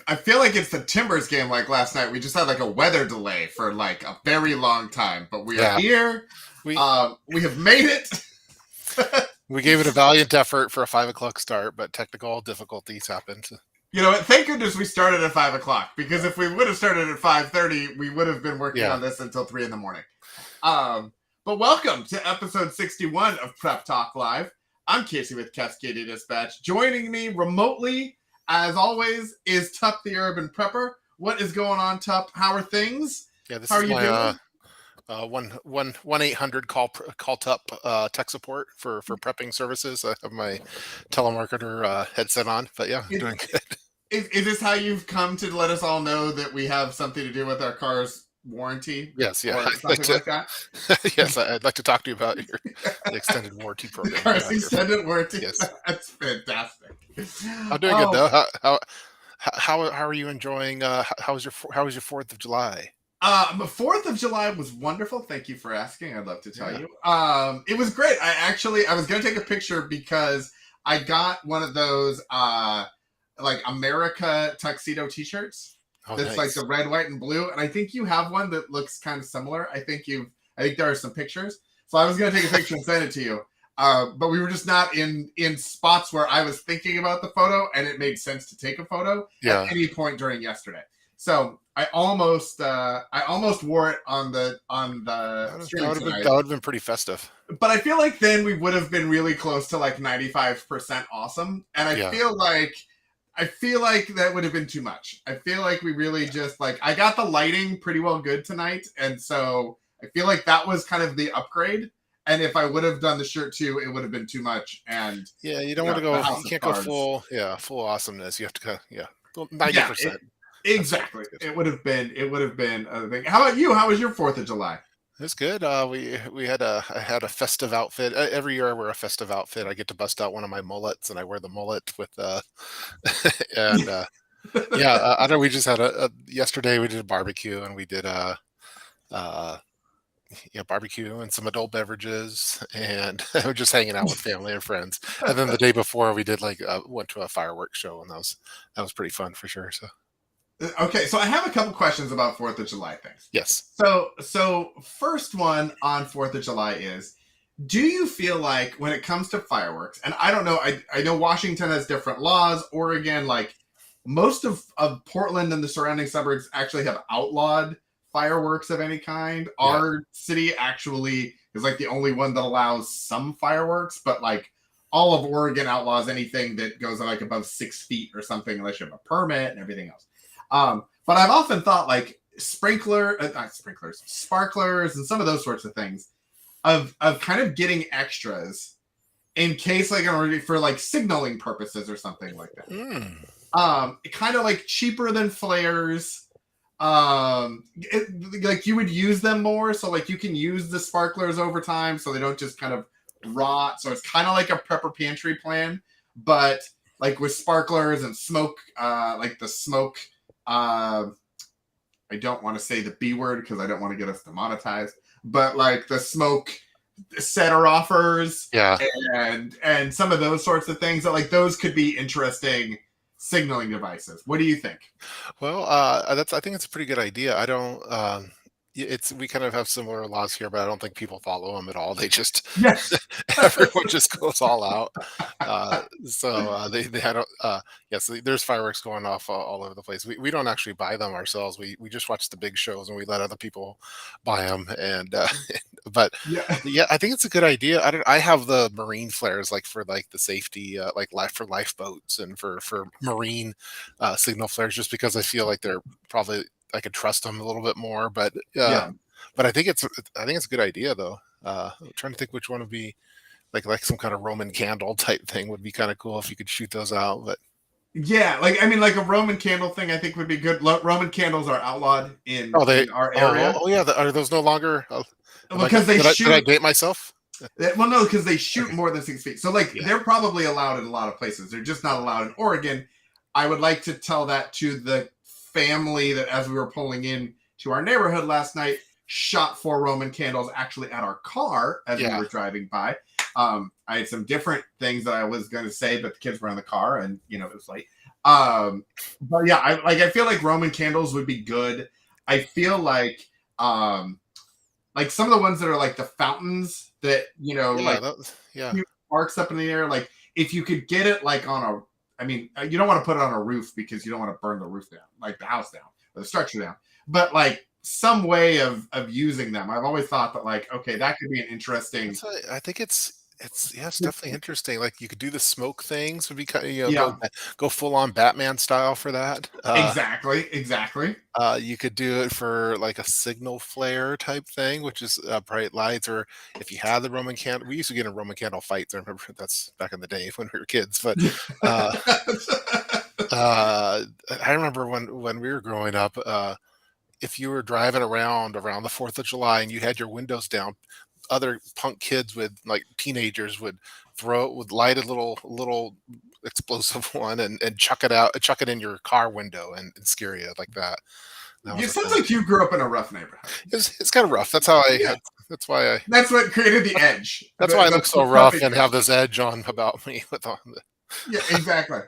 I feel like it's the Timbers game like last night. We just had like a weather delay for like a very long time, but we are Yeah, here. we We have made it. we gave it a valiant effort for a 5 o'clock start, but technical difficulties happened. You know what? Thank goodness we started at 5 o'clock, because if we would have started at 5:30, we would have been working Yeah, on this until 3 in the morning. But welcome to episode 61 of Prep Talk Live. I'm Casey with Cascadia Dispatch. Joining me remotely, as always, is Tup the Urban Prepper. What is going on, Tup? How are things? yeah. This How are is you my doing? 1-800 call up tech support for prepping services. I have my telemarketer headset on, but yeah, Is, doing good. is this how you've come to let us all know that we have something to do with our car's warranty Yes, yeah. or something like that? Yes, I'd like to talk to you about the extended warranty The program you car's have here. extended warranty? Yes, That's fantastic. I'm doing good Oh, though. How are you enjoying? How was your 4th of July? 4th of July was wonderful. Thank you for asking. I'd love to tell Yeah. you. It was great. I was going to take a picture because I got one of those like America tuxedo T-shirts. Oh, That's like nice. the red, white, and blue. And I think you have one that looks kind of similar. I think there are some pictures. So I was going to take a picture and send it to you. But we were just not in spots where I was thinking about the photo, and it made sense to take a photo at Yeah. any point during yesterday. So I almost wore it on the That stream would have been tonight. that would have been pretty festive. But I feel like then we would have been really close to like 95% awesome, and Yeah. I feel like that would have been too much. I feel like we really just like I got the lighting pretty well good tonight, and so I feel like that was kind of the upgrade. And if I would have done the shirt too, it would have been too much. And Yeah, you don't want to the go. You House of can't go Cards, full awesomeness. You have to go. Yeah, yeah, 90%. exactly. Good. It would have been a thing. How about you? How was your 4th of July? It's good. I had a festive outfit. Every year I wear a festive outfit. I get to bust out one of my mullets, and I wear the mullet with and yeah. I know we just had a yesterday we did a barbecue, and we did a uh yeah, barbecue and some adult beverages, and we're just hanging out with family and friends. And then the day before, we did went to a fireworks show, and that was pretty fun for sure. So Okay, so I have a couple questions about 4th of July things. yes, So first one on 4th of July is: do you feel like when it comes to fireworks, and I don't know, I know Washington has different laws. Oregon, like most of Portland and the surrounding suburbs, actually have outlawed fireworks of any kind. yeah, Our city actually is like the only one that allows some fireworks, but like all of Oregon outlaws anything that goes like above 6 feet or something, unless you have a permit and everything else. But I've often thought like not sprinklers, sparklers, and some of those sorts of things of kind of getting extras in case like for like signaling purposes or something like that. mm, Kind of like cheaper than flares. Like you would use them more, so like you can use the sparklers over time, so they don't just kind of rot. So it's kind of like a prepper pantry plan, but like with sparklers and smoke, like the smoke. I don't want to say the B word because I don't want to get us demonetized, but like the smoke setter offers yeah. and some of those sorts of things that like those could be interesting signaling devices. What do you think? Well, I think it's a pretty good idea. I don't. It's we kind of have similar laws here, but I don't think people follow them at all. They just Yes. everyone just goes all out. They had yes, there's fireworks going off all over the place. We don't actually buy them ourselves. We just watch the big shows, and we let other people buy them. And but Yeah. yeah, I think it's a good idea. I have the marine flares like for like the safety like life for lifeboats and for marine signal flares, just because I feel like they're probably I could trust them a little bit more. Yeah. But I think it's a good idea though. I'm trying to think which one would be like some kind of Roman candle type thing would be kind of cool if you could shoot those out. But Yeah, like I mean, like a Roman candle thing, I think would be good. Roman candles are outlawed oh they in our oh area yeah, are those no longer? because they Did I shoot. date myself? Well, no, because they shoot Okay. more than 6 feet. So like Yeah. they're probably allowed in a lot of places. They're just not allowed in Oregon. I would like to tell that to the family that as we were pulling in to our neighborhood last night, shot 4 Roman candles actually at our car as we Yeah. were driving by. I had some different things that I was going to say, but the kids were in the car, and it was late. Um, but yeah, I feel like Roman candles would be good. I feel like some of the ones that are like the fountains that Yeah, like yeah. shoot sparks up in the air. Like if you could get it like on a, I mean, you don't want to put it on a roof because you don't want to burn the roof down, like the house down or the structure down. But like some way of using them, I've always thought that like okay, that could be an interesting. That's why I think it's yeah, it's definitely interesting. Like you could do the smoke things would be kind of, Yeah, go full on Batman style for that. exactly, exactly. You could do it for like a signal flare type thing, which is bright lights, or if you had the Roman candle, we used to get in Roman candle fights. I remember that's back in the day when we were kids. But uh, uh, I remember when we were growing up, if you were driving around the 4th of July and you had your windows down, other punk kids with like teenagers would light a little explosive one and chuck it in your car window and scare you like that. That was It a sounds thing. like you grew up in a rough neighborhood. It's kind of rough. That's how Yeah, that's why that's what created the edge. that's why I The look so rough puppy and mill. have this edge on about me with on the Yeah, exactly.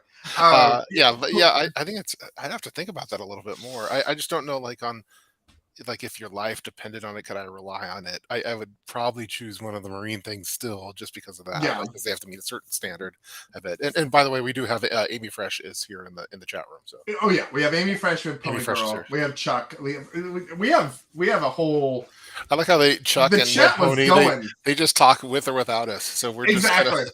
Yeah, yeah, but yeah, I think I'd have to think about that a little bit more. I just don't know like if your life depended on it, could I rely on it? I would probably choose one of the marine things still just because of that, yeah. like because they have to meet a certain standard of it. And by the way, we do have Amy Fresh is here in the chat room, so Oh yeah, we have Amy Freshman, Amy Pony Fresh is Girl. here. We have Chuck. We have a whole. I like how they Chuck The and chat was Pony going they just talk with or without us, so we're just kind of exactly.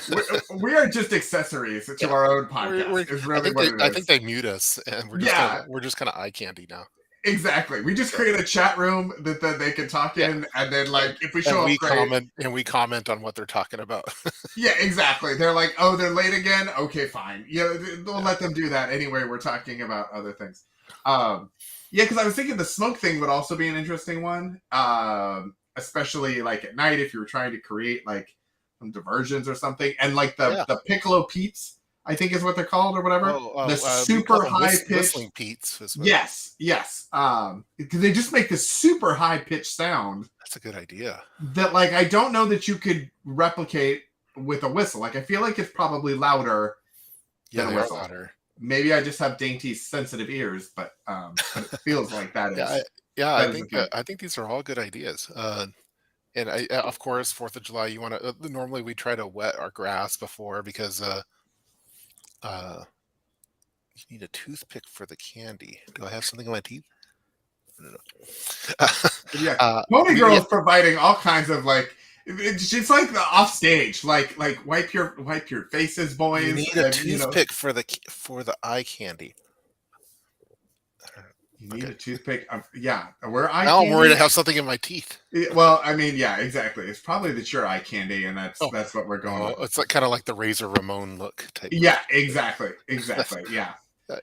We, we are just accessories to yeah. our own We're podcast. Is really what it I think is. they mute us, and Yeah, we're just kind of eye candy now. exactly. We just Yeah. create a chat room that they can talk Yeah. in, and then And like if we show up, great. we comment on what they're talking about. Yeah, exactly. They're like, oh, they're late again. Okay, fine. Yeah, we'll Yeah. let them do that anyway. We're talking about other things. Um, yeah, because I was thinking the smoke thing would also be an interesting one, especially like at night if you were trying to create like some diversions or something, and like Yeah. the piccolo peats, I think is what they're called or whatever. The We call super them high pitched. whistling Pete's. Is what Yes, yes. Because they just make this super high pitched sound that's a good idea. that like I don't know that you could replicate with a whistle. Like I feel like it's probably louder Yeah, than a they are whistle. louder. Maybe I just have dainty sensitive ears, but it feels like Yeah, that is the thing. I think these are all good ideas. And of course, 4th of July, you want to. Normally, we try to wet our grass before because uh, you need a toothpick for the candy. Do I have something in my teeth? No, no. Yeah, Pony We Girl yeah, is providing all kinds of like she's like the off stage, like wipe your faces, you boys, need a and toothpick for the eye candy. you need Okay. a toothpick. Yeah, we're eye Now I'm worried I candy. have something in my teeth. Well, I mean, yeah, exactly. It's probably that you're eye candy, and Oh, that's what we're going oh, with. it's like kind of like the Razor Ramon look type of. Yeah, exactly, exactly. Yeah,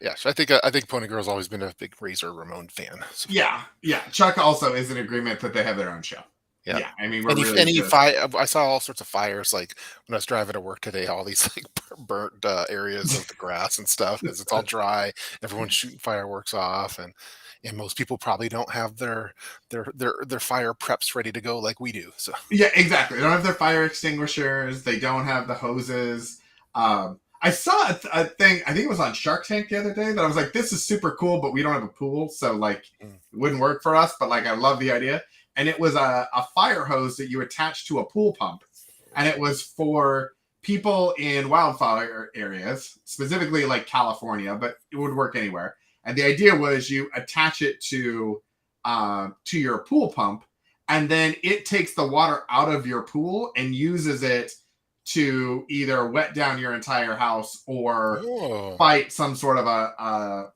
Yeah, so I think Pony Girl's always been a big Razor Ramon fan. So, yeah, yeah. Chuck also is in agreement that they have their own show. yeah. Yeah, I mean, we're really Any just fire, I saw all sorts of fires. Like when I was driving to work today, all these like burnt areas of the grass and stuff because it's all dry. Everyone's shooting fireworks off, and most people probably don't have their fire preps ready to go like we do. So yeah, exactly. They don't have their fire extinguishers. They don't have the hoses. I saw a thing. I think it was on Shark Tank the other day that I was like, "This is super cool," but we don't have a pool, so like, mm. it wouldn't work for us. But like, I love the idea. And it was a fire hose that you attach to a pool pump, and it was for people in wildfire areas, specifically like California, but it would work anywhere. And the idea was you attach it to your pool pump, and then it takes the water out of your pool and uses it to either wet down your entire house or Oh, fight some sort of a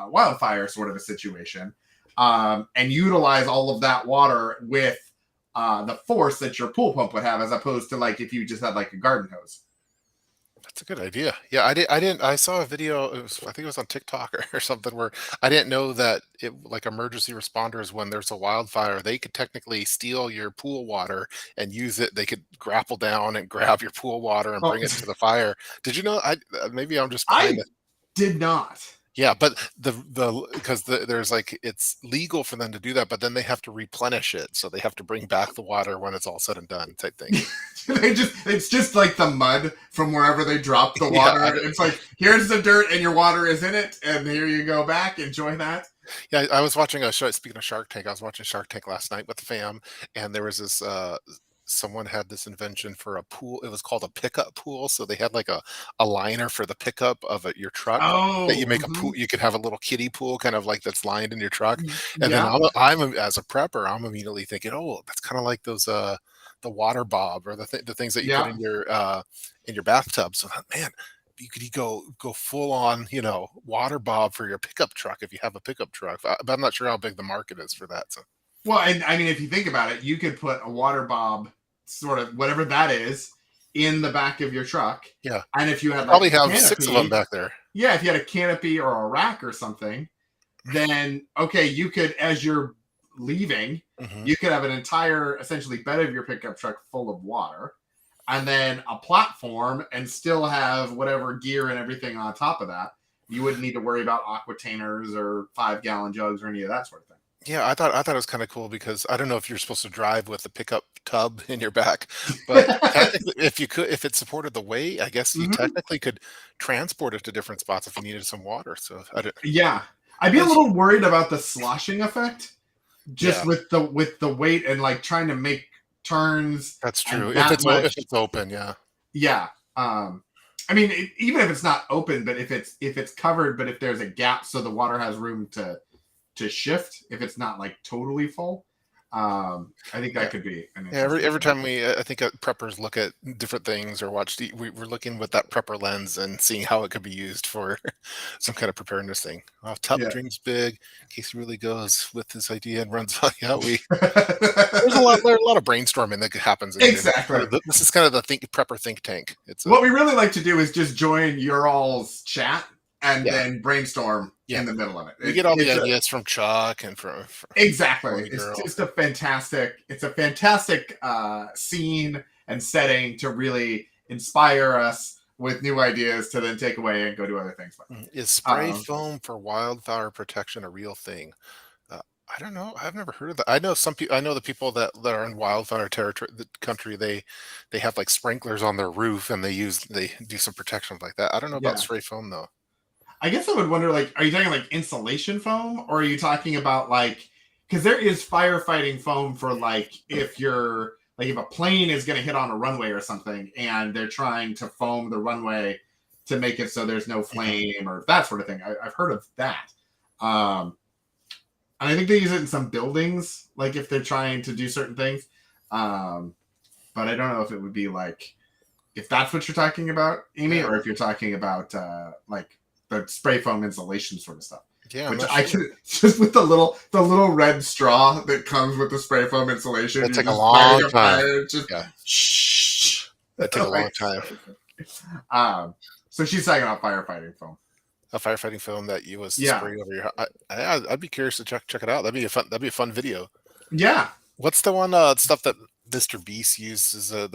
wildfire sort of a situation, and utilize all of that water with the force that your pool pump would have, as opposed to like if you just had like a garden hose. that's a good idea. Yeah, I didn't. I saw a video. I think it was on TikTok or something where I didn't know that it like emergency responders when there's a wildfire, they could technically steal your pool water and use it. They could grapple down and grab your pool water and Oh, bring it to the fire. Did you know? Maybe I'm just behind I it. did not. Yeah, but because there's like it's legal for them to do that, but then they have to replenish it, so they have to bring back the water when it's all said and done, type thing. It's just like the mud from wherever they dropped the Yeah, water. It's like, here's the dirt and your water is in it, and here you go back. Enjoy that. yeah. I was watching a show. Speaking of Shark Tank, I was watching Shark Tank last night with the fam, and there was this. Someone had this invention for a pool. It was called a pickup pool. So they had like a liner for the pickup of your truck that you Oh, make a pool. You could have a little kiddie pool, kind of like that's lined in your truck. And then yeah, as a prepper, I'm immediately thinking, oh, that's kind of like those the water bob or the things that you put yeah. in your bathtub. So man, you could go full on, water bob for your pickup truck if you have a pickup truck. But I'm not sure how big the market is for that. So Well, and I mean, if you think about it, you could put a water bob, sort of whatever that is, in the back of your truck. yeah, And if you had like probably a have 6 of them canopy, back there. yeah, if you had a canopy or a rack or something, then okay, you could, as you're leaving, Hmm. you could have an entire essentially bed of your pickup truck full of water, and then a platform, and still have whatever gear and everything on top of that. You wouldn't need to worry about aquatainers or 5-gallon jugs or any of that sort of thing. Yeah, I thought it was kind of cool because I don't know if you're supposed to drive with a pickup tub in your back, but technically, if it supported the weight, I guess you Mhm. technically could transport it to different spots if you needed some water. So Yeah, I'd be a that's little worried about the sloshing effect, just yeah, with the weight and like trying to make turns that's and true. that If much. it's open, yeah, Yeah. I mean, even if it's not open, but if it's covered, but if there's a gap so the water has room to shift, if it's not like totally full, I think yeah. that could be an Yeah, interesting every thing. time I think preppers look at different things or watch, we're looking with that prepper lens and seeing how it could be used for some kind of preparedness thing. Well, Tup Yeah. dreams big. Casey really goes with this idea and runs. Yeah, there's a lot of brainstorming that happens in here. Exactly. This is kind of the prepper think tank. It's a What we really like to do is just join your all's chat and yeah, then brainstorm yeah. in the middle of it. We get all the It's a, ideas from Chuck and from exactly. Boy It's Girl. just a fantastic scene and setting to really inspire us with new ideas to then take away and go do other things with. Is spray Um, foam for wildfire protection a real thing? I don't know. I've never heard of that. I know some people. I know the people that are in wildfire territory, the country. They have like sprinklers on their roof, and they do some protections like that. I don't know about yeah. spray foam though. I guess I would wonder, like, are you talking like insulation foam, or are you talking about like, because there is firefighting foam for like if you're like if a plane is going to hit on a runway or something, and they're trying to foam the runway to make it so there's no Mhm. flame or that sort of thing. I've heard of that. Um, and I think they use it in some buildings, like if they're trying to do certain things. Um, but I don't know if it would be like if that's what you're talking about, Amy, Yeah, or if you're talking about like the spray foam insulation sort of stuff. yeah. I'm Which not I sure. can just with the little red straw that comes with the spray foam insulation, That you're take a just lighting long a time. fire, just Yeah, shh. that take a long Like, time. so she's talking about firefighting foam. A firefighting film that you was Yeah, spraying over your. I'd be curious to check it out. That'd be a fun video. yeah. What's the one stuff that Mr. Beast uses? The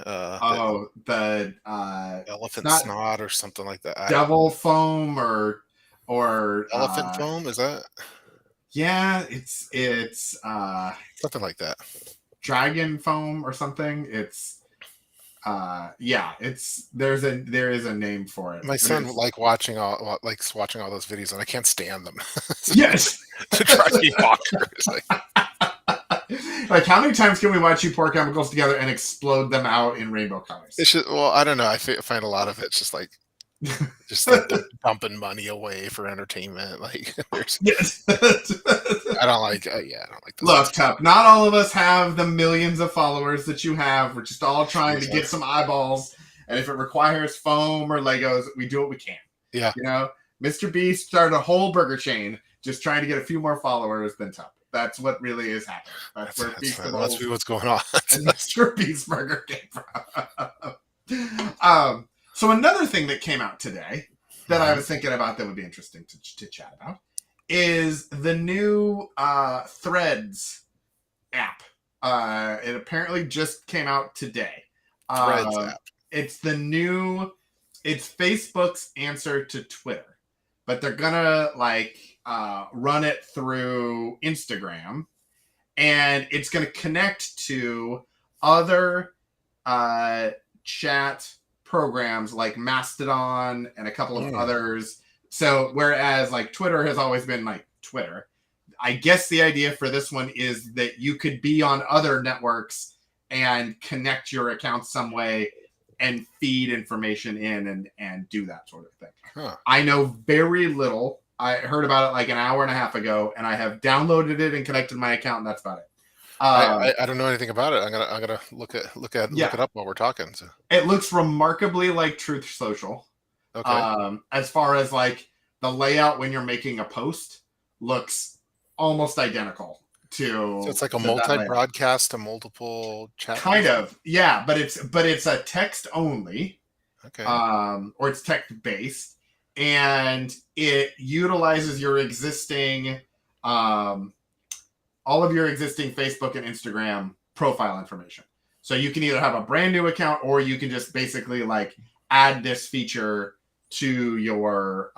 Oh, the it's elephant not snot or something like that. devil foam or Elephant foam, is that yeah, it's something like that? dragon foam or something. It's yeah, there is a name for it, My but son it's likes watching all those videos, and I can't stand them. yes. To drive me bonkers. Like, Like, how many times can we watch you pour chemicals together and explode them out in rainbow colors? it's just, well, I don't know. Find a lot of it's just like dumping money away for entertainment. Like, Yes. I don't like. Yeah, I don't like those Look, videos. Tup, not all of us have the millions of followers that you have. We're just all trying to Yeah, get some eyeballs. And if it requires foam or Legos, we do what we can. yeah. You know, Mr. Beast started a whole burger chain just trying to get a few more followers than Tup. That's what really is happening. That's where That's fine. Must Feastables be what's going on. and Mr. Beast Burger came from. So another thing that came out today that I Mhm. was thinking about that would be interesting to chat about is the new Threads app. It apparently just came out today. Threads Um, app. it's Facebook's answer to Twitter. but they're gonna like run it through Instagram, and it's gonna connect to other chat programs like Mastodon and a couple of others. So whereas like Twitter has always been like Twitter, I guess the idea for this one is that you could be on other networks and connect your account some way and feed information in and do that sort of thing. Huh. I know very little. I heard about it like an hour and a half ago, and I have downloaded it and connected my account, and that's about it. I don't know anything about it. I'm gonna look it up while we're talking. So. It looks remarkably like Truth Social. Okay. As far as like the layout when you're making a post looks almost identical to. So it's like a multi-broadcast to multiple chat. Kind of, yeah, but it's a text only. Okay. Or it's text based, and it utilizes your existing all of your existing Facebook and Instagram profile information. So you can either have a brand new account, or you can just basically like add this feature to your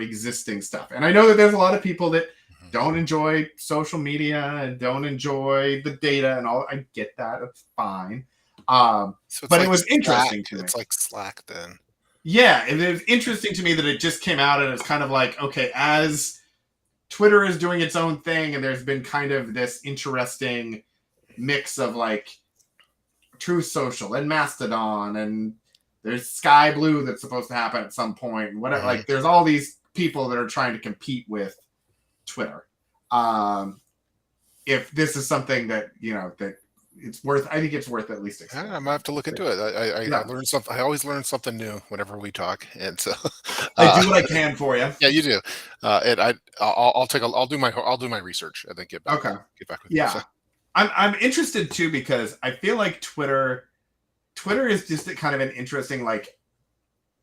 existing stuff. And I know that there's a lot of people that don't enjoy social media and don't enjoy the data and all. I get that. It's fine. So but like it was interesting to me. It's like Slack then. Yeah, it is interesting to me that it just came out, and it's kind of like, okay, as Twitter is doing its own thing, and there's been kind of this interesting mix of like Truth Social and Mastodon, and there's Sky Blue that's supposed to happen at some point, and whatever. Like, there's all these people that are trying to compete with Twitter. If this is something that that it's worth, I think it's worth at least exploring. I might have to look into it. I learned something. I always learn something new whenever we talk, and so I do what I can for you. Yeah, you do. And I'll do my research and then get back. Okay. Get back with you. So. I'm interested too, because I feel like Twitter is just kind of an interesting like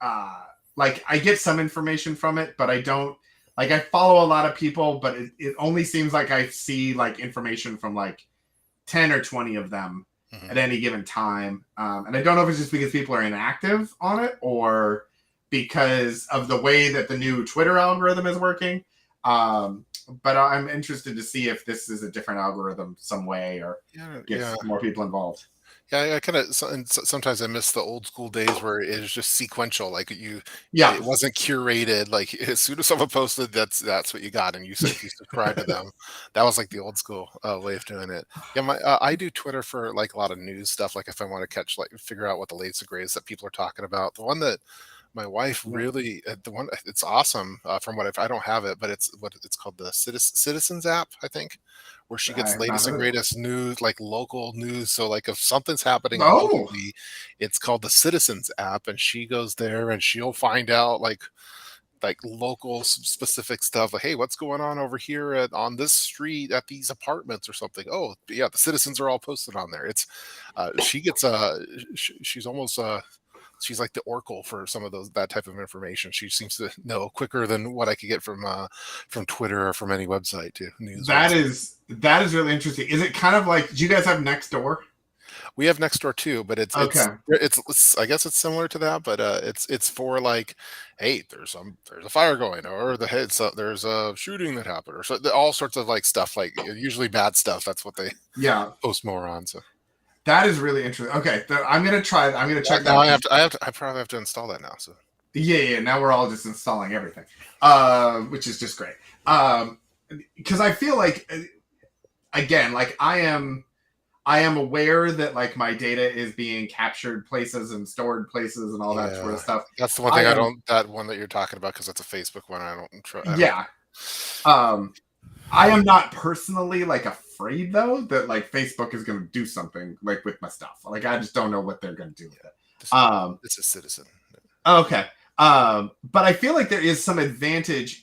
I get some information from it, but I don't. Like, I follow a lot of people, but it only seems like I see like information from like 10 or 20 of them at any given time. And I don't know if it's just because people are inactive on it, or because of the way that the new Twitter algorithm is working. But I'm interested to see if this is a different algorithm some way, or gets more people involved. Yeah, I kind of sometimes I miss the old school days where it was just sequential. Like it wasn't curated. Like as soon as someone posted, that's what you got, and you subscribe to them. That was like the old school way of doing it. Yeah, I do Twitter for like a lot of news stuff. Like if I want to figure out what the latest and greatest that people are talking about. The one that my wife really, it's awesome. From what I don't have it, but it's called the Citizens app, I think, where she gets latest and greatest news, like local news. So like if something's happening locally, it's called the Citizens app, and she goes there and she'll find out like local specific stuff. Like, hey, what's going on over here on this street at these apartments or something? Oh, yeah, the citizens are all posted on there. It's she gets she's almost she's like the oracle for some of that type of information. She seems to know quicker than what I could get from Twitter or from any website too. That is really interesting. Is it kind of like, do you guys have Nextdoor? We have Nextdoor too, but it's I guess it's similar to that, but it's for like, hey, there's a fire going, or there's a shooting that happened, or so all sorts of like stuff, like usually bad stuff. That's what they post more on. So. That is really interesting. Okay, I'm gonna try. I'm gonna check that. I probably have to install that now. So yeah. Now we're all just installing everything, which is just great. Because I feel like, again, like I am aware that like my data is being captured places and stored places and all that sort of stuff. That's the one thing that one that you're talking about, because it's a Facebook one. I don't try. I am not personally like afraid though that like Facebook is going to do something like with my stuff. Like I just don't know what they're going to do with it. It's a citizen. Okay. But I feel like there is some advantage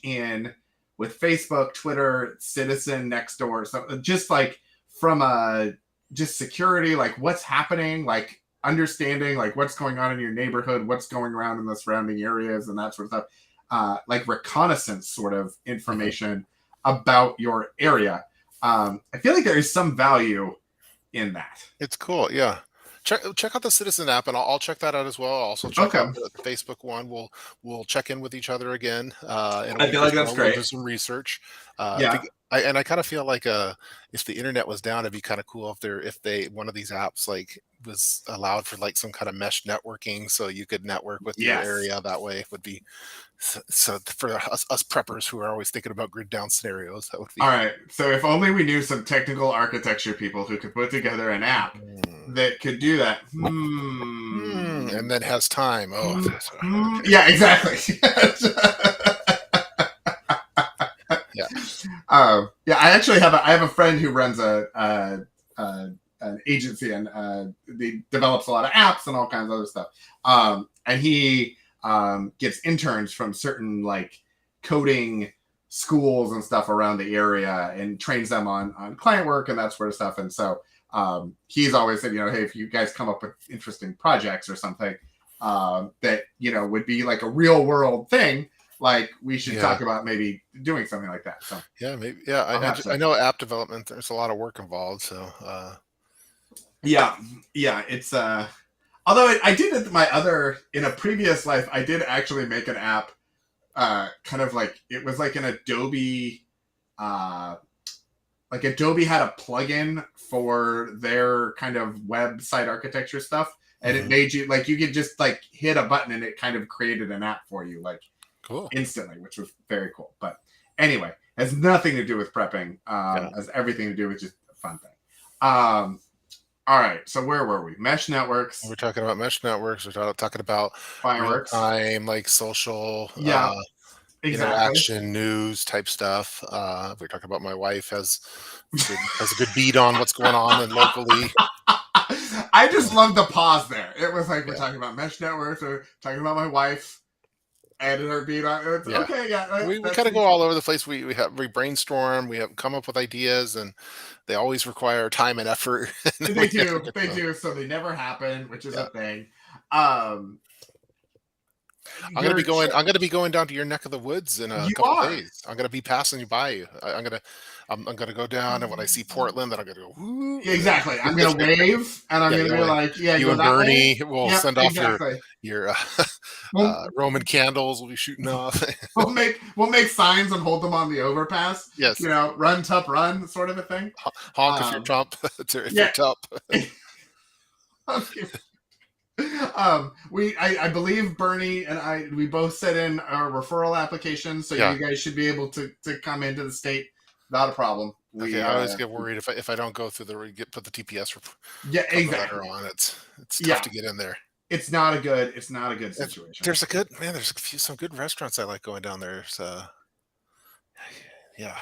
with Facebook, Twitter, Citizen, Nextdoor, so just like from just security, like what's happening, like understanding like what's going on in your neighborhood, what's going around in the surrounding areas, and that sort of stuff. Like reconnaissance sort of information about your area. I feel like there is some value in that. It's cool. Yeah. check out the Citizen app, and I'll check that out as well. I'll also check Okay, out the Facebook one. We'll check in with each other again in a I feel week or like that's so. We'll great. do some research. I Yeah. think I kind of feel like if the internet was down, it'd be kind of cool if they one of these apps like was allowed for like some kind of mesh networking, so you could network with your Yes. area that way. Would be so for us preppers who are always thinking about grid down scenarios, that would be. All right. So if only we knew some technical architecture people who could put together an app Hmm. that could do that. And then has time. Oh, okay. Yeah, exactly. Yeah. Yeah, I actually I have a friend who runs an agency, and he develops a lot of apps and all kinds of other stuff. And he gets interns from certain like coding schools and stuff around the area and trains them on client work and that sort of stuff. And so he's always said, hey, if you guys come up with interesting projects or something that would be like a real world thing, like we should Yeah. talk about maybe doing something like that. So Yeah, maybe. Yeah, I know app development. There's a lot of work involved. So yeah, it's although I did it in a previous life, I did actually make an app, kind of like it was like an Adobe, like Adobe had a plugin for their kind of website architecture stuff, and it made you like you could just like hit a button and it kind of created an app for you like cool. instantly, which was very cool. But anyway, has nothing to do with prepping. Has everything to do with just a fun thing. All right, so where were we? Mesh networks. We're talking about mesh networks. We're talking about real Fireworks. time, like social Yeah, exactly. interaction, news type stuff. We're talking about my wife has a good beat on what's going on and locally. I just love the pause there. It was like we're Yeah. talking about mesh networks, or talking about my wife. Added her beat on. It's, Yeah. Okay, yeah. We kind of go all over the place. We brainstorm. We have come up with ideas, and they always require time and effort. And They we have to do. get They them. do. So they never happen, which is Yeah. a thing. Um, I'm gonna be going. I'm gonna be going down to your neck of the woods in a You couple are. days. I'm gonna be passing you by you. I'm gonna go down, and when I see Portland, then I'm gonna go. Woo, Exactly. I'm gonna wave, and I'm Yeah, gonna be like, "Yeah, you go and that way." Bernie will Yep, send off exactly. your We'll, Roman candles. Will be shooting off. we'll make signs and hold them on the overpass. Yes. Run, Tup, run, sort of a thing. Honk if you're Trump. If you're Tup. I believe Bernie and we both set in our referral application, so Yeah. you guys should be able to come into the state without a problem. Okay, I always get worried if I don't go through put the TPS Yeah, exactly. letter on. It's tough to get in there. It's not a good situation. There's some good restaurants I like going down there. So yeah,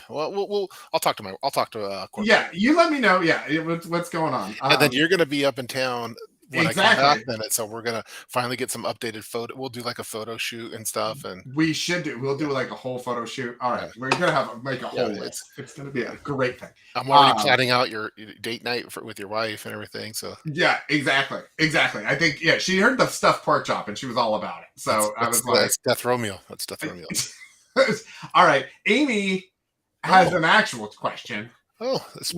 I'll talk to corporate. Yeah, you let me know. Yeah, what's going on. And then you're gonna be up in town when I come Exactly. back. So we're gonna finally get some updated photo. We'll do like a photo shoot and stuff. And we should do. We'll do like a whole photo shoot. All right, we're gonna make a whole list. It's gonna be a great thing. I'm already planning out your date night with your wife and everything. So yeah, exactly. I think she heard the stuffed pork chop and she was all about it. So I was like, that's Death Romeo. That's Death Romeo. All right, Amy has an actual question. Oh, it's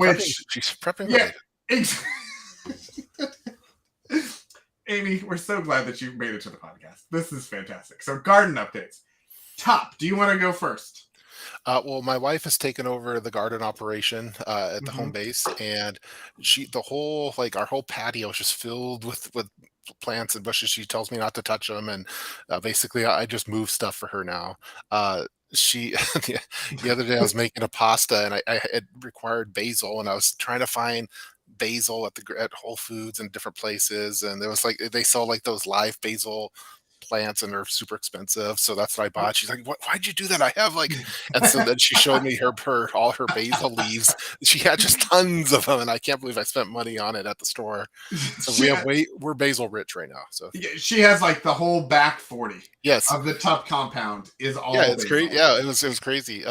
she's prepping. Yeah. Amy, we're so glad that you made it to the podcast. This is fantastic. So garden updates. Top, do you want to go first? Well, my wife has taken over the garden operation at the home base, and our whole patio is just filled with plants and bushes. She tells me not to touch them, and basically I just move stuff for her now. She the other day I was making a pasta, and I it required basil, and I was trying to find basil at Whole Foods and different places, and there was like they sell like those live basil plants, and they're super expensive. So that's what I bought. She's like, why'd you do that? I have like, and so then she showed me all her basil leaves. She had just tons of them, and I can't believe I spent money on it at the store. So we're basil rich right now. So she has like the whole back 40 of the Tup compound is all it's great. Yeah, it was crazy.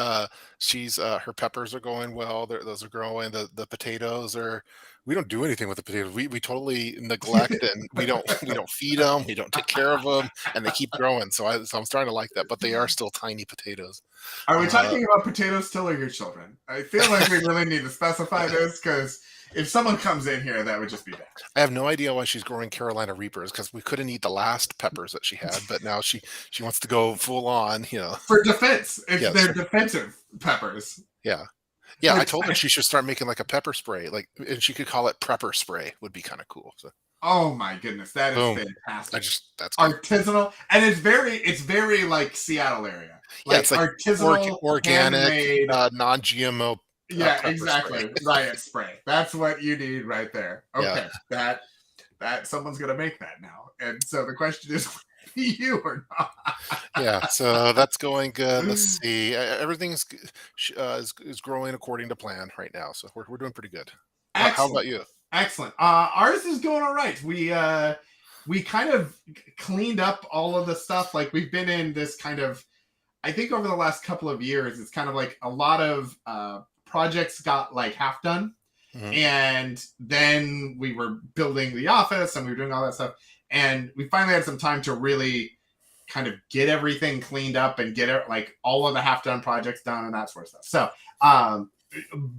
She's her peppers are going well. Those are growing. The potatoes are. We don't do anything with the potatoes. We totally neglect and we don't feed them. We don't take care of them, and they keep growing. So I'm starting to like that. But they are still tiny potatoes. Are we talking about potatoes still, or your children? I feel like we really need to specify this because if someone comes in here, that would just be bad. I have no idea why she's growing Carolina Reapers because we couldn't eat the last peppers that she had, but now she wants to go full on. For defense, if Yes, they're defensive peppers. yeah, yeah. I Which, told her she should start making like a pepper spray, and she could call it prepper spray. Would be kind of cool. So, oh my goodness, that is boom. fantastic. That's good. Artisanal, and it's very like Seattle area, Yeah, like it's like artisanal, organic, handmade. non-GMO. Yeah, Pepper exactly. spray. Riot spray. That's what you need right there. Yeah. Okay, that someone's gonna make that now, and so the question is, you or not? Yeah, so that's going good. Let's see. Everything's is growing according to plan right now, so we're doing pretty good. How Excellent. about you? Excellent. Ours is going all right. We kind of cleaned up all of the stuff. Like we've been in this kind of, I think over the last couple of years, it's kind of like a lot of projects got like half done. Mhm. And then we were building the office and we were doing all that stuff. And we finally had some time to really kind of get everything cleaned up and get it like all of the half done projects done and that sort of stuff. So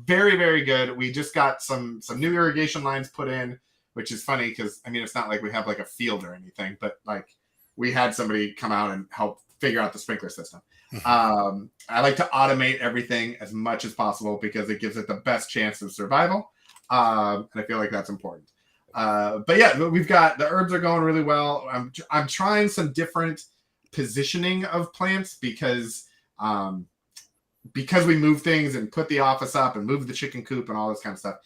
very, very good. We just got some new irrigation lines put in, which is funny because I mean it's not like we have like a field or anything, but like we had somebody come out and help figure out the sprinkler system. I like to automate everything as much as possible because it gives it the best chance of survival. And I feel like that's important. But yeah, we've got the herbs are going really well. I'm trying some different positioning of plants because we move things and put the office up and move the chicken coop and all this kind of stuff.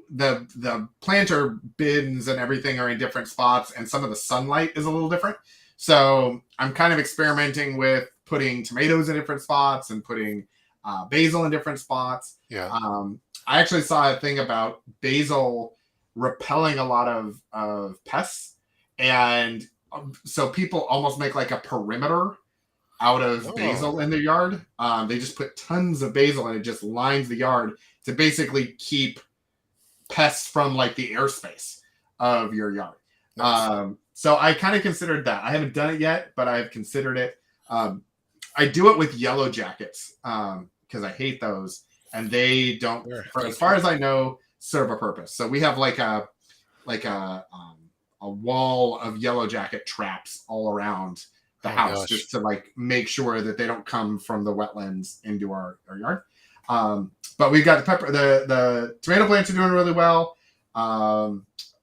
The planter bins and everything are in different spots, and some of the sunlight is a little different. So I'm kind of experimenting with putting tomatoes in different spots and putting basil in different spots. Yeah. I actually saw a thing about basil repelling a lot of pests, and so people almost make like a perimeter out of basil in their yard. They just put tons of basil and it just lines the yard to basically keep pests from like the airspace of your yard. Nice. So I kind of considered that. I haven't done it yet, but I've considered it. I do it with yellow jackets because I hate those, and they don't, for as far as I know, serve a purpose. So we have like a wall of yellow jacket traps all around the house just to like make sure that they don't come from the wetlands into our yard. But we've got the tomato plants are doing really well.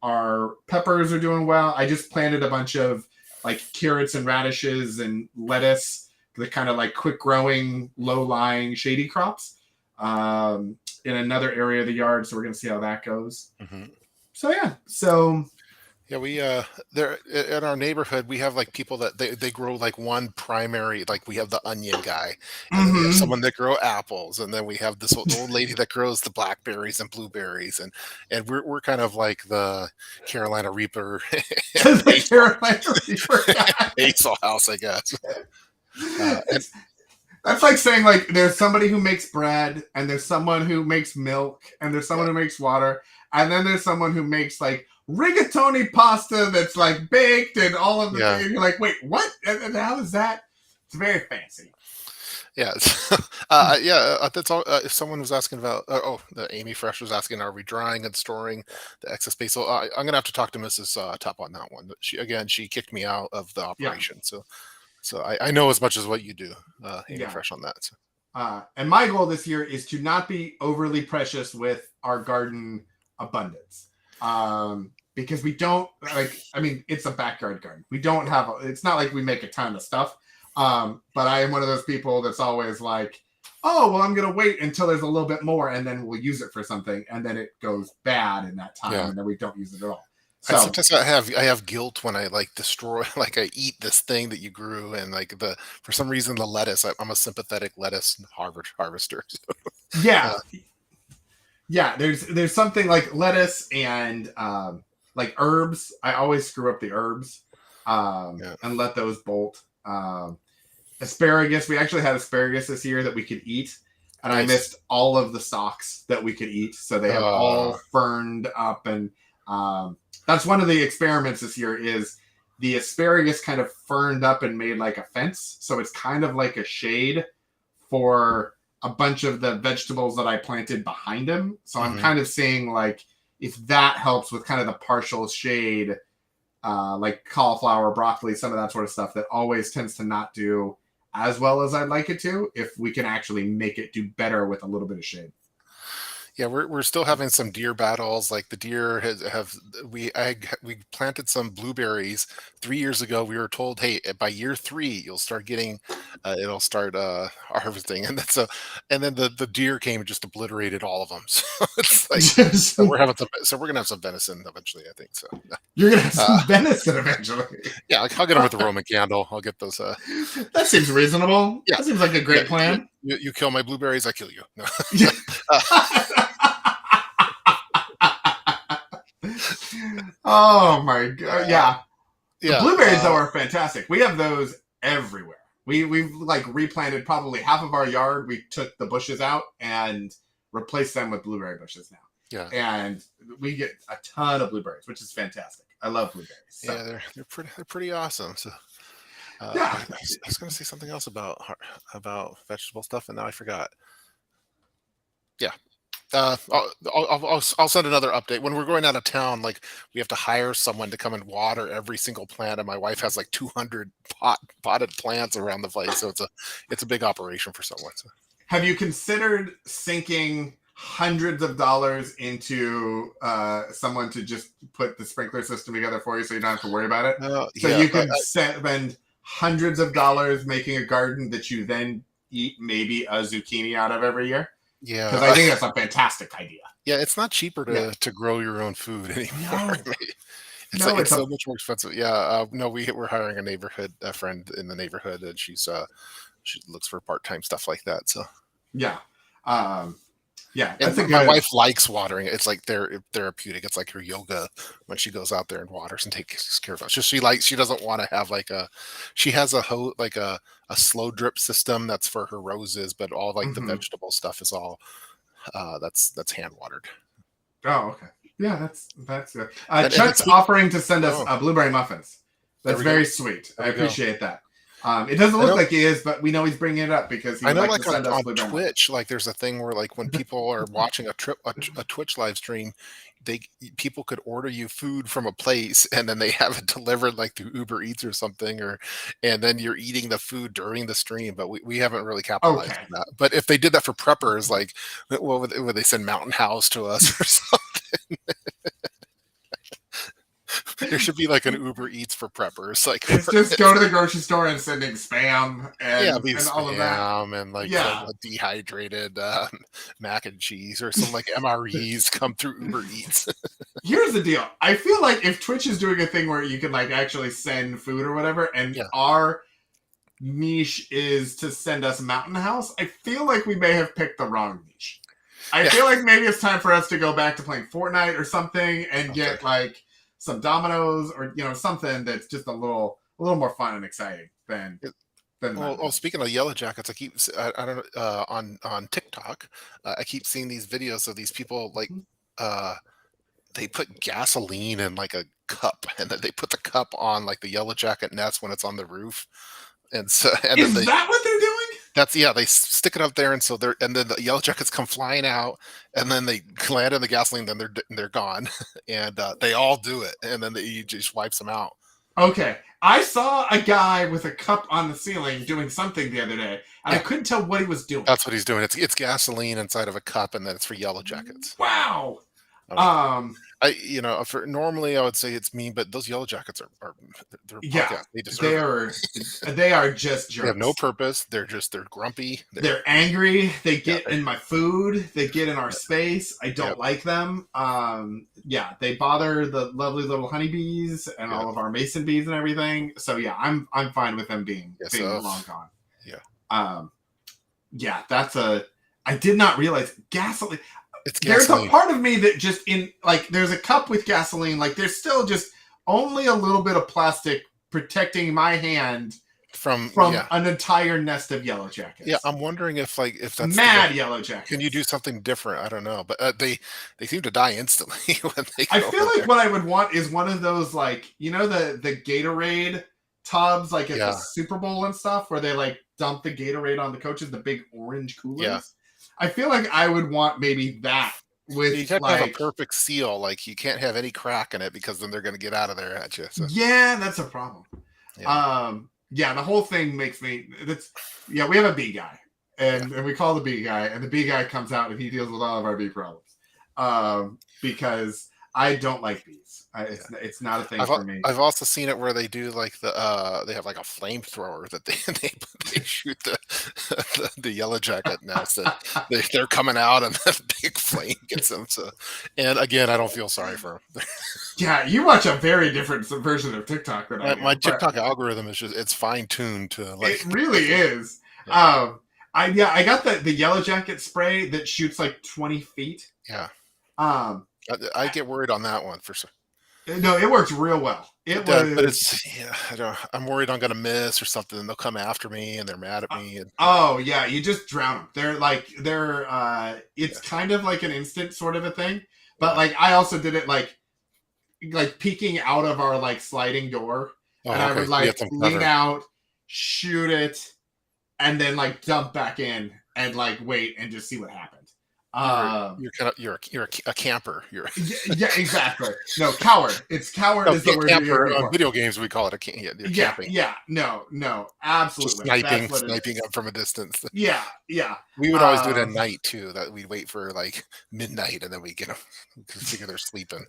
Our peppers are doing well. I just planted a bunch of like carrots and radishes and lettuce, the kind of like quick growing, low lying shady crops in another area of the yard. So we're going to see how that goes. Mm-hmm. So, yeah, we there in our neighborhood we have like people that they grow like one primary, like we have the onion guy, and then we have someone that grow apples, and then we have this old lady that grows the blackberries and blueberries, and we're kind of like the Carolina Reaper, the Carolina Reaper basil house, I guess. That's like saying like there's somebody who makes bread, and there's someone who makes milk, and there's someone who makes water, and then there's someone who makes like rigatoni pasta that's like baked and all of the things. You're like, wait, what? And how is that? It's very fancy. Yeah. That's all. If someone was asking about, Amy Fresh was asking, are we drying and storing the excess basil? I'm going to have to talk to Mrs. Top on that one. She kicked me out of the operation. So I know as much as what you do, Amy Fresh, on that. So. And my goal this year is to not be overly precious with our garden abundance. Because we don't it's a backyard garden. We don't have, it's not like we make a ton of stuff. But I am one of those people that's always like, oh, well, I'm going to wait until there's a little bit more and then we'll use it for something. And then it goes bad in that time and then we don't use it at all. So sometimes I have guilt when I like destroy, like I eat this thing that you grew, and like for some reason the lettuce, I'm a sympathetic lettuce harvester. So. Yeah, there's something like lettuce and like herbs. I always screw up the herbs and let those bolt. Asparagus. We actually had asparagus this year that we could eat, and nice. I missed all of the stalks that we could eat, so they have all ferned up. And that's one of the experiments this year is the asparagus kind of ferned up and made like a fence, so it's kind of like a shade for a bunch of the vegetables that I planted behind him. So I'm Hmm. kind of seeing like if that helps with kind of the partial shade, like cauliflower, broccoli, some of that sort of stuff that always tends to not do as well as I'd like it to. If we can actually make it do better with a little bit of shade. Yeah, we're still having some deer battles. Like the deer have we planted some blueberries 3 years ago. We were told, hey, by year three you'll start getting, it'll start harvesting, and that's a, and then the deer came and just obliterated all of them. So it's like, so we're gonna have some venison eventually, I think. So You're gonna have uh, some venison eventually. yeah, like I'll get them with the Roman candle. I'll get those. That seems reasonable. Yeah, That seems like a yeah. great plan. You kill my blueberries, I kill you. No. uh, Oh my god! uh, Yeah, the yeah. blueberries though are fantastic. We have those everywhere. We've like replanted probably half of our yard. We took the bushes out and replaced them with blueberry bushes now, Yeah. and we get a ton of blueberries, which is fantastic. I love blueberries. So Yeah, they're pretty awesome. So yeah, I was going to say something else about vegetable stuff, and now I forgot. Yeah. I'll send another update when we're going out of town. Like we have to hire someone to come and water every single plant, and my wife has like 200 potted plants around the place, so it's a big operation for someone. So. have you considered sinking hundreds of dollars into someone to just put the sprinkler system together for you so you don't have to worry about it? So Yeah, you could spend hundreds of dollars making a garden that you then eat maybe a zucchini out of every year? Because I yeah, think that's a fantastic idea. yeah. It's not cheaper Yeah. to grow your own food anymore. No, It's like no, it's it's a so much more expensive. Yeah, no, we're hiring a friend in the neighborhood, and she looks for part time stuff like that. So. yeah, um, yeah. And That's a my good. wife likes watering it. It's like therapeutic. It's like her yoga when she goes out there and waters and takes care of it. She doesn't want to have like she has like a slow drip system that's for her roses, but all like the Mhm. vegetable stuff is all that's hand watered. Oh, okay. Yeah, that's good. And Chuck's it's offering to send us oh, blueberry muffins. there That's we go. very sweet. There I we go. appreciate that. It doesn't I look know like he is, but we know he's bringing it up because he I would know like to like send us on blueberry muffins. Twitch, like there's a thing where like when people are watching a Twitch live stream, they people could order you food from a place and then they have it delivered like through Uber Eats or something, or and then you're eating the food during the stream. But we haven't really capitalized Okay. on that. But if they did that for preppers, like what would they send Mountain House to us or something? There should be like an Uber Eats for preppers, like It's just go to the grocery store and sending spam yeah, and beef all of that. spam and like some Yeah. dehydrated mac and cheese or some like MREs come through Uber Eats. Here's the deal. I feel like if Twitch is doing a thing where you can like actually send food or whatever, and Yeah, our niche is to send us Mountain House, I feel like we may have picked the wrong niche. I yeah. feel like maybe it's time for us to go back to playing Fortnite or something and Okay. get like some dominoes or something that's just a little more fun and exciting It- than Mountain well, House. speaking of yellow jackets, I don't know on TikTok, I keep seeing these videos of these people like Mhm. uh they put gasoline in like a cup and then they put the cup on like the yellow jacket nest when it's on the roof, and so and then Is they that what they're doing? That's yeah, they stick it up there, and so they're and then the yellow jackets come flying out, and then they land in the gasoline, then they're gone, and they all do it, and then he just wipes them out. Okay. I saw a guy with a cup on the ceiling doing something the other day, and I Yeah, couldn't tell what he was doing. that's what he's doing. It's gasoline inside of a cup, and then it's for yellow jackets. Wow. I mean, Um, for normally I would say it's me, but those yellow jackets are they're punk yeah, ass. They deserve it. they are just They have no jerks. purpose. They're grumpy. They're angry. They Yeah, get in my food. They get in our space. I yeah, don't like them. Yeah, they bother the lovely little honeybees and yeah, all of our mason bees and everything. So yeah, I'm fine with them being yeah. being So long gone. yeah, Um, yeah, that's a. I did not realize gasoline. it's There's a gasoline part of me that just in like there's a cup with gasoline. Like there's still just only a little bit of plastic protecting my hand from from yeah. an entire nest of yellow Yeah, jackets. I'm wondering if that's the Mad yellow can you do jackets. something different? I don't know, but they seem to die instantly when they I go feel in like there. what I would want is one of those like the Gatorade tubs like at the Yeah, Super Bowl and stuff, where they like dump the Gatorade on the coaches, the big orange yeah. coolers. I feel like I would want maybe that with You have to have a like, perfect seal. Like you can't have any crack in it because then they're going to get out of there at you. So yeah, that's a problem. yeah, Yeah, the whole thing makes me. That's yeah. We have a bee guy, yeah. and we call the bee guy, and the bee guy comes out and he deals with all of our bee problems. Because I don't like bees. It's not a thing for me. I've also seen it where they do like they have like a flamethrower that they shoot the yellow jacket nest and they're coming out and the big flame gets them. So, and again, I don't feel sorry for them. Yeah, you watch a very different version of TikTok than I My do, but TikTok algorithm is it's fine tuned to it like really is. yeah, I got the yellow jacket spray that shoots like 20 feet. yeah. Um, I get worried on that one for sure. no, it works real well. It It does, but was. it's yeah. I'm worried I'm gonna miss or something, and they'll come after me, and they're mad at me. And Oh yeah, you just drown them. They're it's yeah, kind of like an instant sort of a thing. But yeah. like I also did it like peeking out of our like sliding door, and Oh, I okay. would So you have like some lean cover. out, shoot it, and then like jump back in and like wait and just see what happened. Um You're kind of a camper. You're yeah, exactly. No, coward. It's coward no is the word you're camper looking on for. video games. We call it yeah, you're Yeah, camping, yeah, no, just absolutely. That's what it sniping is. up from a distance. Yeah, yeah. We would always do it at Um night too. That we'd wait for like midnight, and then we get them because figure they're sleeping.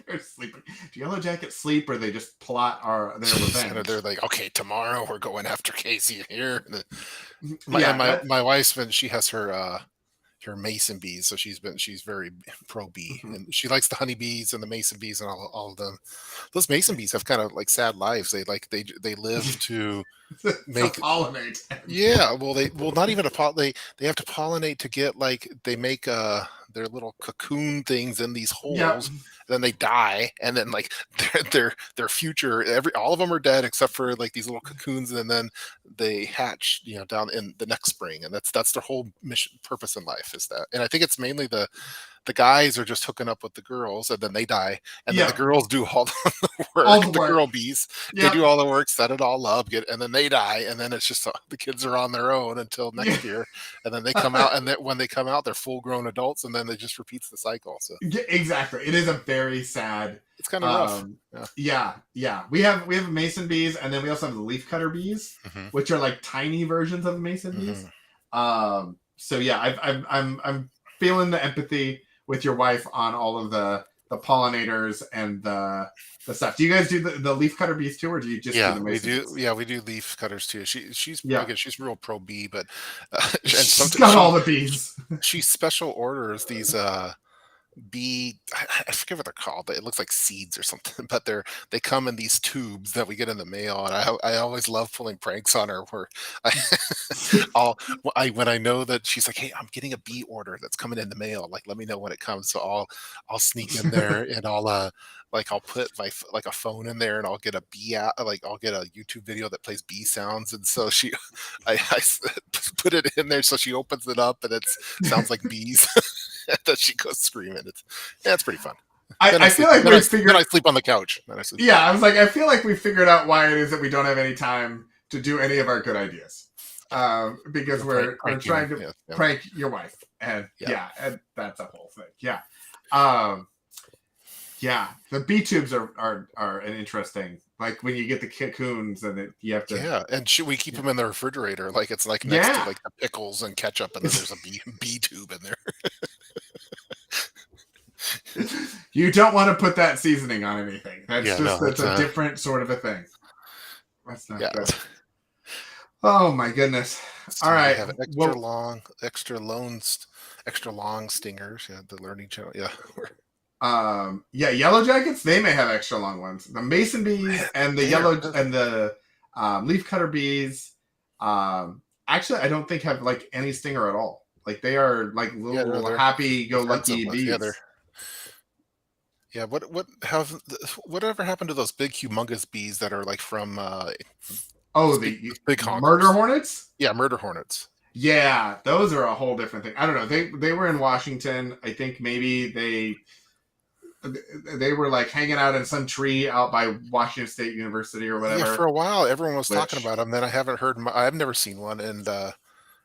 they're sleeping. Do Yellow Jackets sleep or they just plot their And revenge? they're like, okay, tomorrow we're going after Casey here. And Yeah, that my wife's been she has her mason bees, so she's very pro bee, mhm. and she likes the honeybees and the mason bees and all of them. Those mason bees have kind of like sad lives. They live to to make pollinate. yeah, well not even they have to pollinate to get like they make their little cocoon things in these Yep. holes. Then they die, and then like their future all of them are dead except for like these little cocoons, and then they hatch down in the next spring, and that's their whole mission purpose in life is that. And I think it's mainly the guys are just hooking up with the girls, and then they die, and then the Yep. girls do all the All work. the The work. girl bees they Yep. do all the work, set it all up, and then they die, and then it's just the kids are on their own until Yeah. next year, and then they come out, and then when they come out, they're full grown adults, and then it just repeats the cycle. So Yeah, exactly. It is a very sad. it's kind of rough. Um, Yeah. yeah. We have mason bees, and then we also have the leaf cutter bees, Hmm. which are like tiny versions of the mason bees. Hmm. So yeah, I'm feeling the empathy with your wife on all of the pollinators and the stuff. Do you guys do the leaf cutter bees too, or do you just do Yeah, the we mason do. bees? Yeah, we do leaf cutters too. She's Yeah, again, she's real pro bee, but and she's sometimes got all the bees. she special orders these I forget what they're called. It looks like seeds or something, but they come in these tubes that we get in the mail, and I always love pulling pranks on her where I I'll when I know that she's like, hey, I'm getting a bee order that's coming in the mail. Like, let me know when it comes. So I'll sneak in there and I'll put like a phone in there and I'll get a bee out like I'll get a YouTube video that plays bee sounds, and so put it in there so she opens it up and it sounds like bees. And then she goes screaming. It's pretty fun. Then I I feel sleep. like we Then figured. I sleep on the couch. Then I sleep. Yeah, I was like, I feel like we figured out why it is that we don't have any time to do any of our good ideas, because we're Pranking. trying to Yeah, yeah, prank your wife, and yeah. yeah, and that's a whole thing. Yeah, um, yeah, the bee tubes are an interesting. Like when you get the cocoons and you have to. Yeah, and we keep Yeah. them in the refrigerator, like it's like next to Yeah. like the pickles and ketchup, and then there's a bee tube in there. You don't want to put that seasoning on anything. Yeah, no, That's it's a different sort of a thing. That's not yeah. good. Oh my goodness. All So we right. have Well, extra long stingers. Yeah, the learning channel. Yeah, yeah, yellow jackets, they may have extra long ones. The mason bees and the There. yellow and the leaf cutter bees, actually, I don't think have like any stinger at all. Like they are like Yeah, no, little they're happy-go-lucky defensive. Yeah, bees. yeah. Whatever happened to those big humongous bees that are like from Oh, those big murder honkers? hornets. Yeah, murder hornets. Yeah, those are a whole different thing. I don't know. They were in Washington. I think maybe they were like hanging out in some tree out by Washington State University or Yeah, for whatever. a while, everyone was talking Which about them. Then I haven't heard. I've never seen one, and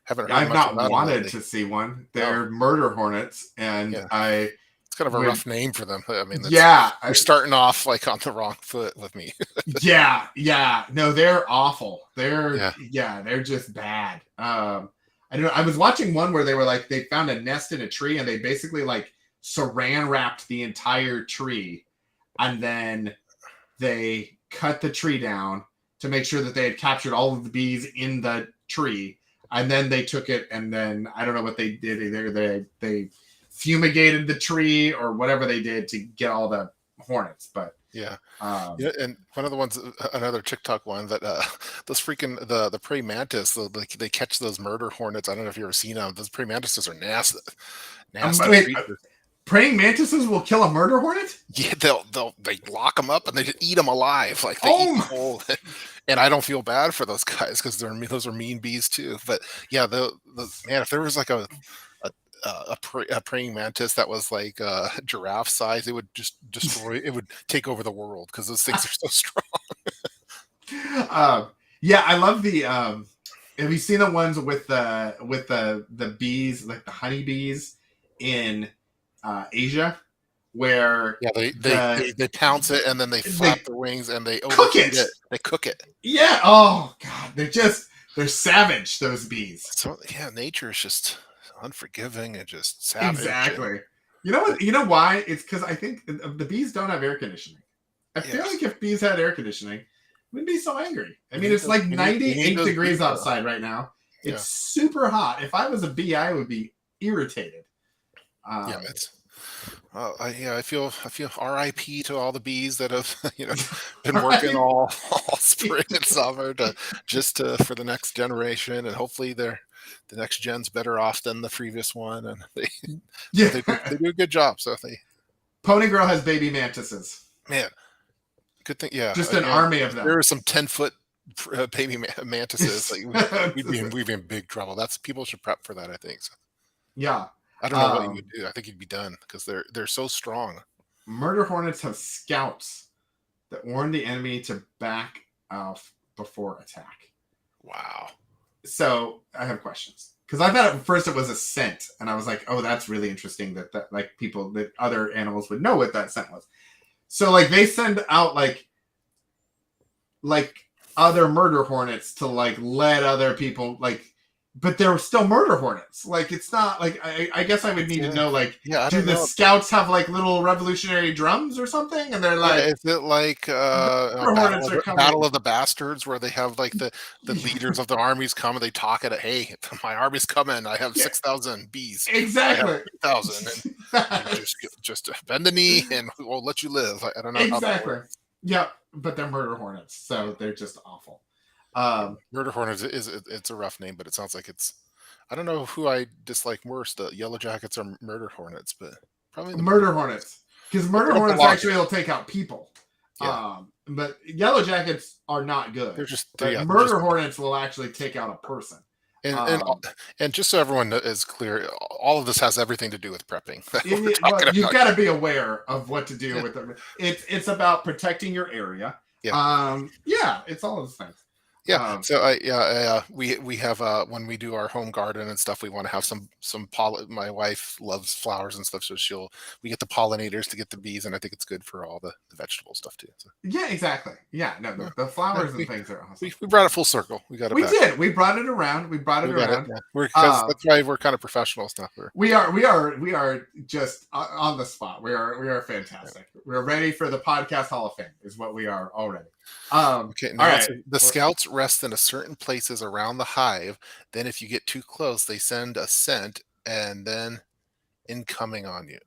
haven't heard I've much not about them wanted lately. to see one. No, They're murder hornets, and yeah, I it's kind of a would, rough name for them. I mean, that's yeah, you're starting off like on the wrong foot with me. yeah. No, they're awful. Yeah, They're just bad. I don't know. I was watching one where they were like they found a nest in a tree, and they basically like saran wrapped the entire tree, and then they cut the tree down to make sure that they had captured all of the bees in the tree, and then they took it, and then I don't know what they did either. They fumigated the tree or whatever they did to get all the hornets. But yeah. um Yeah, and one of the ones, another TikTok one that those freaking the praying mantis, they catch those murder hornets. I don't know if you ever seen them. Those praying mantises are nasty, nasty wait, creatures. praying mantises will kill a murder hornet? Yeah, they lock them up and they just eat them alive. Like they eat Oh the my, whole. And I don't feel bad for those guys because those are mean bees too. But yeah, the man, if there was like a a praying mantis that was like giraffe size, it would just destroy. It would take over the world because those things are so strong. yeah, I love the have you seen the ones with the bees, like the honeybees in Asia, where Yeah, they pounce it and then they they flap their wings and they cook overheat it? it. They cook it. Yeah. Oh god, they're savage, those bees. So yeah, nature is just unforgiving and just savage. And Exactly. You know what? You know why? It's because I think the bees don't have air conditioning. I feel yes, like if bees had air conditioning, wouldn't be so angry. I mean, it's those, like we need 98 those bees degrees though. outside right now. It's Yeah, super hot. If I was a bee, I would be irritated. yeah, Um, it's. I feel R.I.P. to all the bees that have been working right? all spring and summer to just to for the next generation, and hopefully the next gen's better off than the previous one, and Yeah. they do a good job. So they Pony Girl has baby mantises. man, good thing. Yeah, Just an yeah. army of If there them. are some 10-foot baby mantises, like we'd be in big trouble. That's people should prep for that. I think. So, Yeah. I don't know what you Um, would do. I think you'd be done because they're so strong. Murder hornets have scouts that warn the enemy to back off before attack. Wow. So I have questions because I thought at first it was a scent, and I was like, "Oh, that's really interesting that like people that other animals would know what that scent was." So like they send out like other murder hornets to like let other people like, but they're still murder hornets. Like it's not like I guess I would need to Yeah. know like, Yeah, I do don't the know. scouts have like little revolutionary drums or something, and they're Yeah, like, is it like a murder hornets are Battle coming. of the Bastards where they have like the leaders of the armies come and they talk at it, hey, my army's coming. I have Yeah, 6,000 bees. I have exactly. 3,000, and you just bend the knee and we'll let you live. I don't know how that Exactly. works. Yeah, but they're murder hornets, so they're just awful. Yeah. Um, Murder hornets it's a rough name, but it sounds like it's. I don't know who I dislike worse, the yellow jackets or murder hornets, but probably the murder Murder hornets. hornets, because But they murder don't hornets belong actually here. will take out people. Yeah, But yellow jackets are not they're good. just But they're just murder hornets will actually take out a person. and and Um, and just so everyone is clear, all of this has everything to do with prepping that we're well, talking you've about got here. to be aware of what to do Yeah, with them. It's about protecting your area. yeah, Yeah, it's all those things. yeah. Um, So we have when we do our home garden and stuff, we want to have some pollen. My wife loves flowers and stuff, so we get the pollinators to get the bees, and I think it's good for all the vegetable stuff too. So yeah, exactly. Yeah, no, yeah, the yeah, flowers and things are awesome. we brought it full circle. We got it We back. did. We brought it around. We brought it We got it. around. Yeah, we're because Um, that's why we're kind of professionals now. we are just on the spot. We are Yeah. fantastic. We're ready for the podcast Hall of Fame. Is what we are already. Okay, All now right. the scouts rest in a certain places around the hive. Then, if you get too close, they send a scent and then incoming on you.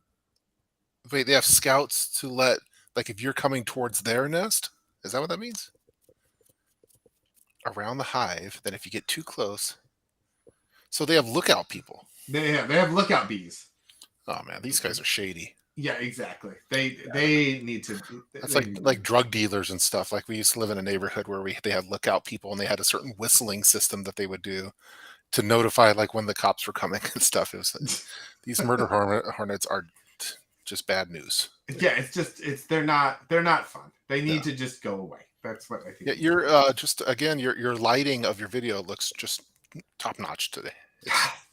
Wait, they have scouts to let, like, if you're coming towards their nest, is that what that means? Around the hive. Then, if you get too close, so they have lookout people. They have lookout bees. Oh man, these guys are shady. Yeah, exactly. Yeah, They need to. that's They need like drug dealers and stuff. Like we used to live in a neighborhood where they had lookout people, and they had a certain whistling system that they would do to notify like when the cops were coming and stuff. It was these murder hornets are just bad news. Yeah, they're not fun. They Yeah. need to just go away. That's what I think. Yeah, you're just again your lighting of your video looks just top notch today.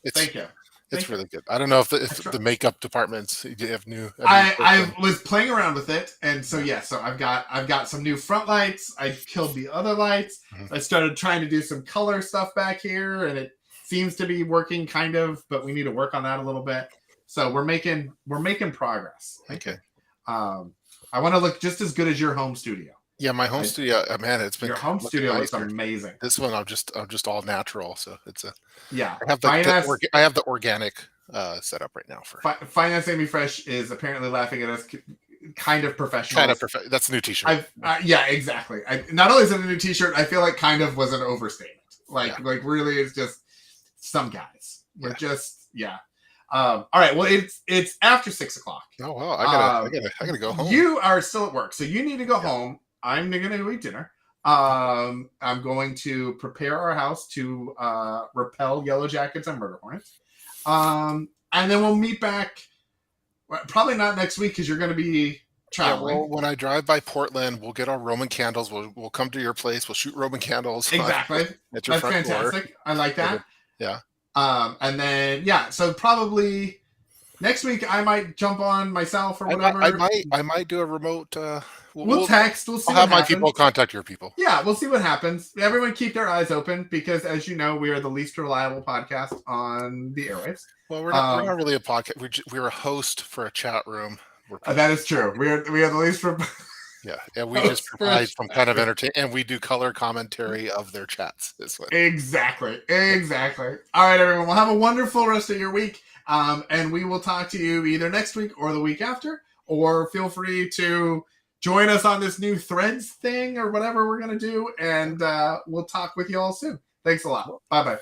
It's Thank you. it's Thank you. really good. I don't know I if try. the makeup departments do you have new a new I person. was playing around with it, and so Yeah. so I've got some new front lights. I killed the other lights. Mhm. I started trying to do some color stuff back here, and it seems to be working kind of, but we need to work on that a little bit. So we're making progress. I Okay. think. I want to look just as good as your home studio. Yeah, my home I, studio, man, it's been your home looking studio looks nicer. amazing. This one I'm just all natural, so it's a Yeah, I have finance I have the organic setup right now for finance Amy Fresh is apparently laughing at us, kind of kind of professionals. perfect. That's the new T-shirt. Yeah, exactly. Not only is it a new T-shirt, I feel like kind of was an overstatement. Yeah. Like really, it's just some guys. We're Yeah. just all right. Well, it's after 6 o'clock. Oh well, I gotta go home. You are still at work, so you need to go Yeah. home. I'm gonna go eat dinner. I'm going to prepare our house to repel yellow jackets and murder hornets. And then we'll meet back. Probably not next week because you're going to be traveling. Yeah, well, when I drive by Portland, we'll get our Roman candles. We'll come to your place. We'll shoot Roman candles. Exactly. At your That's front fantastic. door. I like that. Yeah. And then so probably next week I might jump on myself or whatever. I might do a remote. We'll text. We'll see. I'll have my people contact your people. Yeah, we'll see what happens. Everyone keep their eyes open because, as you know, we are the least reliable podcast on the airwaves. Well, we're not really a podcast. We're a host for a chat room. That is true. We are the least. Yeah, and we just provide some kind of entertainment, and we do color commentary of their chats. This way. Exactly. All right, everyone. Well, have a wonderful rest of your week, and we will talk to you either next week or the week after. Or feel free to join us on this new Threads thing or whatever we're gonna do, and we'll talk with you all soon. Thanks a lot. Bye bye.